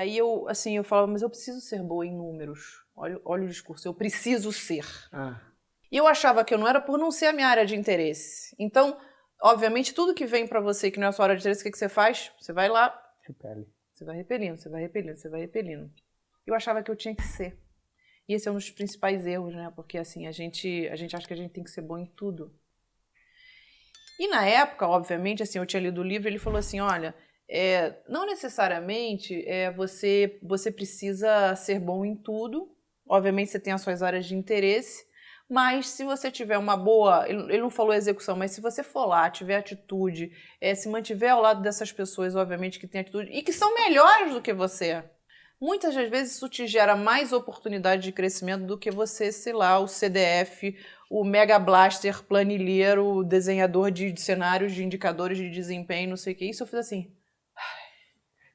aí eu falava, mas eu preciso ser boa em números. Olha o discurso, eu preciso ser. E eu achava que eu não era por não ser a minha área de interesse. Então, obviamente, tudo que vem pra você que não é a sua área de interesse, o que você faz? Você vai lá, Repele. você vai repelindo, você vai repelindo, você vai repelindo. Eu achava que eu tinha que ser. E esse é um dos principais erros, né? Porque assim, a gente acha que a gente tem que ser bom em tudo. E na época, obviamente, assim, eu tinha lido o livro e ele falou assim, olha, não necessariamente você precisa ser bom em tudo. Obviamente você tem as suas áreas de interesse, mas se você tiver uma boa, ele não falou execução, mas se você for lá, tiver atitude, se mantiver ao lado dessas pessoas, obviamente, que têm atitude e que são melhores do que você, muitas das vezes isso te gera mais oportunidade de crescimento do que você, sei lá, o CDF, o Mega Blaster, planilheiro, desenhador de cenários, de indicadores de desempenho, não sei o que. Isso eu fiz assim.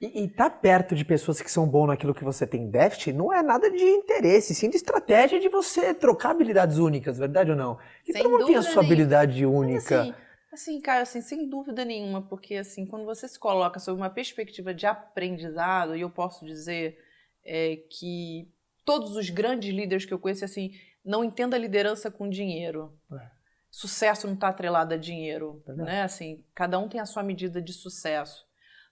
E tá perto de pessoas que são bons naquilo que você tem déficit não é nada de interesse, sim de estratégia de você trocar habilidades únicas, verdade ou não? E todo mundo tem a sua habilidade única. Mas assim, Caio, assim, sem dúvida nenhuma, porque assim, quando você se coloca sob uma perspectiva de aprendizado, e eu posso dizer que todos os grandes líderes que eu conheço, assim, não entenda a liderança com dinheiro. Sucesso não está atrelado a dinheiro, né? Assim, cada um tem a sua medida de sucesso.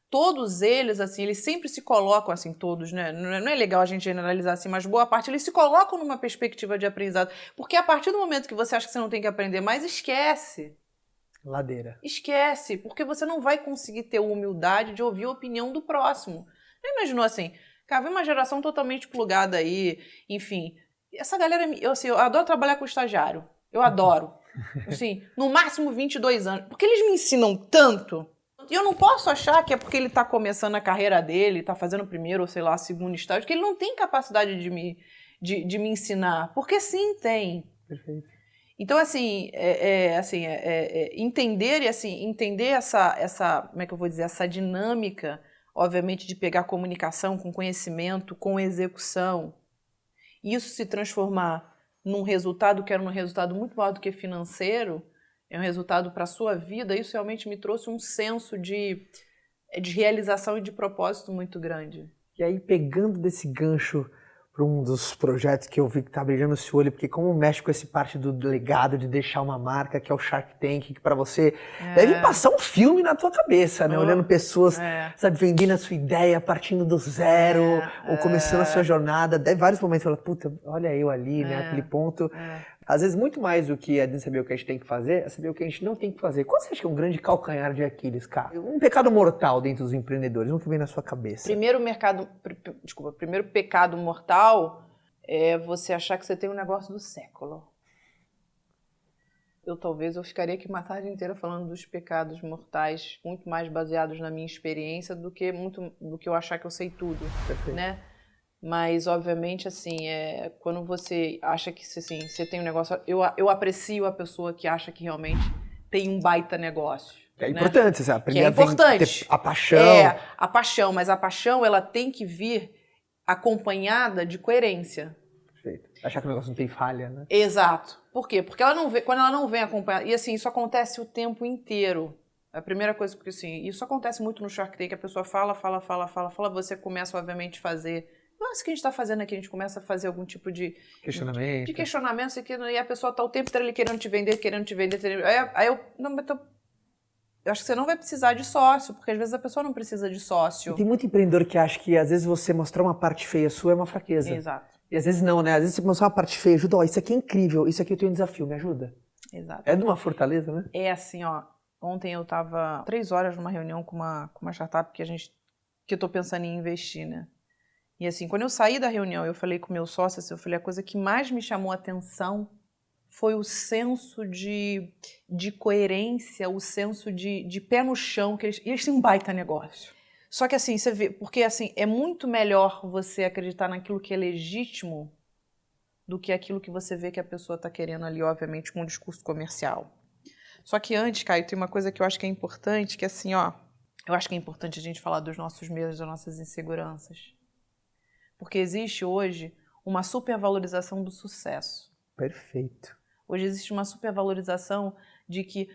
Todos eles, assim, eles sempre se colocam, assim, todos, né? Não é legal a gente generalizar assim, mas boa parte, eles se colocam numa perspectiva de aprendizado. Porque a partir do momento que você acha que você não tem que aprender mais, esquece. Ladeira. Esquece, porque você não vai conseguir ter humildade de ouvir a opinião do próximo. Já imaginou assim? Cara, vem uma geração totalmente plugada aí, enfim. Essa galera, eu adoro trabalhar com estagiário. Eu adoro. Assim, no máximo 22 anos. Porque eles me ensinam tanto. E eu não posso achar que é porque ele está começando a carreira dele, está fazendo o primeiro ou, sei lá, segundo estágio, que ele não tem capacidade de me ensinar. Porque sim, tem. Perfeito. Então, assim, entender e assim, entender essa, como é que eu vou dizer, essa dinâmica, obviamente, de pegar comunicação com conhecimento, com execução, isso se transformar num resultado que era um resultado muito maior do que financeiro, é um resultado para a sua vida, isso realmente me trouxe um senso de realização e de propósito muito grande. E aí, pegando desse gancho para um dos projetos que eu vi que tá brilhando esse olho, porque como mexe com esse parte do legado de deixar uma marca, que é o Shark Tank, que para você deve passar um filme na tua cabeça, né? Olhando pessoas, sabe, vendendo a sua ideia, partindo do zero, ou começando a sua jornada. Deve vários momentos falar, puta, olha eu ali, né? Aquele ponto. Às vezes, muito mais do que é de saber o que a gente tem que fazer, é saber o que a gente não tem que fazer. Qual você acha que é um grande calcanhar de Aquiles, cara? Um pecado mortal dentro dos empreendedores, um que vem na sua cabeça. Primeiro pecado mortal é você achar que você tem um negócio do século. Talvez eu ficaria aqui uma tarde inteira falando dos pecados mortais, muito mais baseados na minha experiência do que eu achar que eu sei tudo. Perfeito. Né? Mas, obviamente, assim, quando você acha que assim, você tem um negócio... Eu aprecio a pessoa que acha que realmente tem um baita negócio. É importante, você aprender a ter a paixão. A paixão, mas a paixão ela tem que vir acompanhada de coerência. Perfeito. Achar que o negócio não tem falha, né? Exato. Por quê? Porque quando ela não vem acompanhada... E assim, isso acontece o tempo inteiro. A primeira coisa, porque assim, isso acontece muito no Shark Tank, a pessoa fala, você começa, obviamente, a fazer... Nossa, o que a gente está fazendo aqui? A gente começa a fazer algum tipo de questionamento. De questionamento, e a pessoa está o tempo inteiro ali querendo te vender. Aí eu acho que você não vai precisar de sócio, porque às vezes a pessoa não precisa de sócio. E tem muito empreendedor que acha que às vezes você mostrar uma parte feia sua é uma fraqueza. Exato. E às vezes não, né? Às vezes você mostrar uma parte feia, ajuda, isso aqui é incrível, isso aqui eu tenho um desafio, me ajuda. Exato. É de uma fortaleza, né? É assim, ontem eu estava 3 horas numa reunião com uma startup que eu estou pensando em investir, né? E assim, quando eu saí da reunião, eu falei com o meu sócio, assim, eu falei, a coisa que mais me chamou a atenção foi o senso de coerência, o senso de pé no chão, que eles têm um baita negócio. Só que assim, você vê, porque assim, é muito melhor você acreditar naquilo que é legítimo do que aquilo que você vê que a pessoa está querendo ali, obviamente, com um discurso comercial. Só que antes, Caio, tem uma coisa que eu acho que é importante, que assim, eu acho que é importante a gente falar dos nossos medos, das nossas inseguranças. Porque existe hoje uma supervalorização do sucesso. Perfeito. Hoje existe uma supervalorização de que,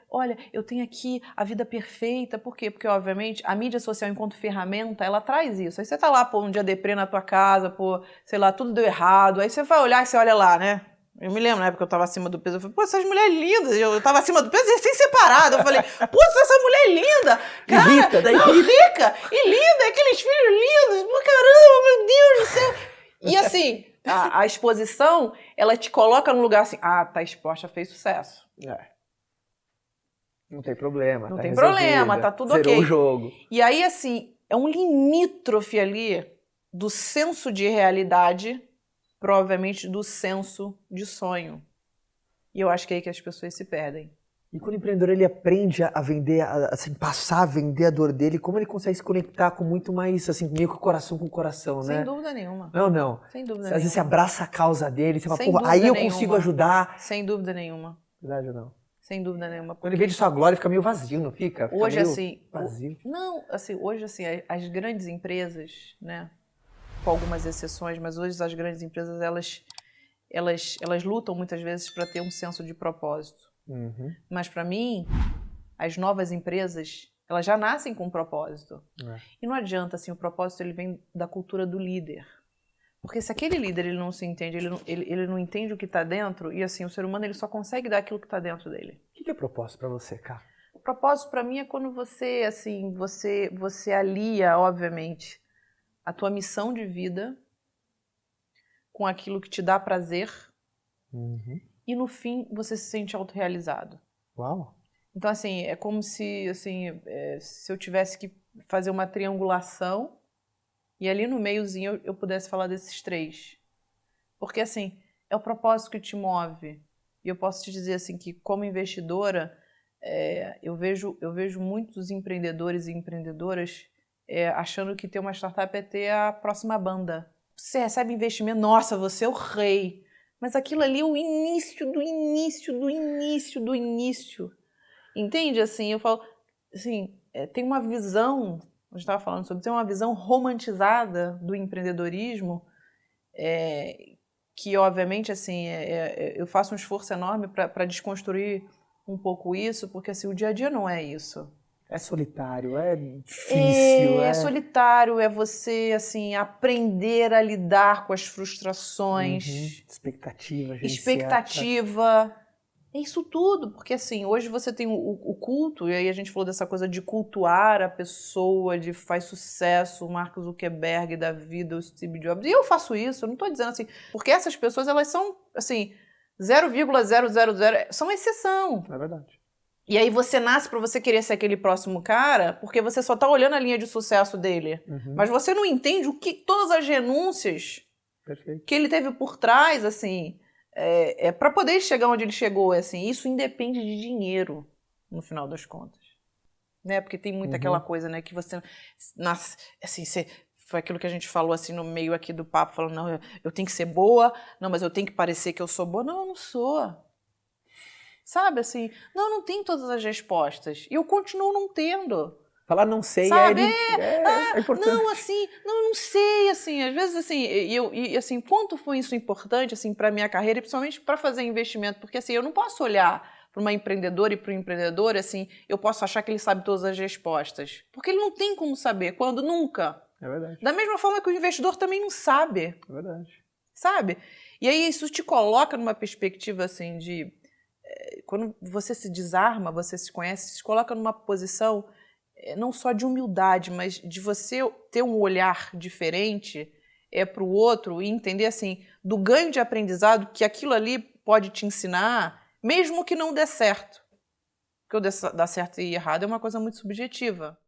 olha, eu tenho aqui a vida perfeita. Por quê? Porque, obviamente, a mídia social, enquanto ferramenta, ela traz isso. Aí você tá lá, pô, um dia deprê na tua casa, pô, sei lá, tudo deu errado. Aí você vai olhar e você olha lá, né? Eu me lembro, na época que eu tava acima do peso, eu falei, pô, essas mulheres lindas. Eu tava acima do peso e recém-separada. Eu falei, pô, essa mulher linda. Cara, rica e linda, aqueles filhos lindos. Pô, caramba, meu Deus do céu. E assim, a exposição, ela te coloca num lugar assim, tá exposta, fez sucesso. Não tem problema. Não tem problema, tá tudo ok. Zerou o jogo. E aí, assim, é um limítrofe ali do senso de realidade, provavelmente do senso de sonho. E eu acho que é aí que as pessoas se perdem. E quando o empreendedor ele aprende a vender, assim, passar a vender a dor dele, como ele consegue se conectar com muito mais, assim, meio que coração com coração, né? Sem dúvida nenhuma. Não. Sem dúvida Às vezes você abraça a causa dele, você fala, pô, aí eu consigo ajudar. Sem dúvida nenhuma. Verdade ou não? Sem dúvida nenhuma. Quando ele vende sua glória, fica meio vazio, não fica? Hoje, assim... Vazio. Hoje, assim, as grandes empresas, né? Com algumas exceções, mas hoje as grandes empresas, elas lutam muitas vezes para ter um senso de propósito. Uhum. Mas para mim, as novas empresas, elas já nascem com um propósito. E não adianta, assim, o propósito ele vem da cultura do líder. Porque se aquele líder ele não se entende, ele não entende o que está dentro, e assim, o ser humano ele só consegue dar aquilo que está dentro dele. O que é propósito para você, cara? O propósito para mim é quando você, assim, você alia, obviamente, a tua missão de vida com aquilo que te dá prazer. Uhum. E no fim, você se sente autorrealizado. Uau! Então, assim, é como se, assim, se eu tivesse que fazer uma triangulação e ali no meiozinho eu pudesse falar desses três. Porque, assim, é o propósito que te move. E eu posso te dizer, assim, que como investidora, eu vejo muitos empreendedores e empreendedoras achando que ter uma startup é ter a próxima banda. Você recebe investimento, nossa, você é o rei. Mas aquilo ali é o início do início do início do início. Entende? Assim, eu falo, assim, tem uma visão, a gente estava falando sobre, tem uma visão romantizada do empreendedorismo, que obviamente, assim, eu faço um esforço enorme para desconstruir um pouco isso, porque assim, o dia a dia não é isso. É solitário, é difícil. É solitário, é você, assim, aprender a lidar com as frustrações. Uhum. Expectativa. É isso tudo, porque assim, hoje você tem o culto, e aí a gente falou dessa coisa de cultuar a pessoa, de faz sucesso, o Mark Zuckerberg da vida, o Steve Jobs. E eu faço isso, eu não estou dizendo assim, porque essas pessoas, elas são, assim, 0,000, são exceção. É verdade. E aí você nasce para você querer ser aquele próximo cara, porque você só tá olhando a linha de sucesso dele. Uhum. Mas você não entende todas as renúncias que ele teve por trás, assim, para poder chegar onde ele chegou, assim. Isso independe de dinheiro, no final das contas. Né? Porque tem muito aquela coisa, né, que você nasce, assim, foi aquilo que a gente falou, assim, no meio aqui do papo, falando, não, eu tenho que ser boa, não, mas eu tenho que parecer que eu sou boa. Não, eu não sou. Sabe, assim, não tem todas as respostas. E eu continuo não tendo. Falar não sei, sabe? É importante. Não, assim, não sei, assim, às vezes, assim, e assim, quanto foi isso importante, assim, para minha carreira, e principalmente para fazer investimento, porque, assim, eu não posso olhar para uma empreendedora e para um empreendedor, assim, eu posso achar que ele sabe todas as respostas, porque ele não tem como saber, quando nunca. É verdade. Da mesma forma que o investidor também não sabe. É verdade. Sabe? E aí isso te coloca numa perspectiva, assim, de... Quando você se desarma, você se conhece, se coloca numa posição não só de humildade, mas de você ter um olhar diferente para o outro e entender, assim, do ganho de aprendizado que aquilo ali pode te ensinar, mesmo que não dê certo. Porque o dar certo e errado é uma coisa muito subjetiva.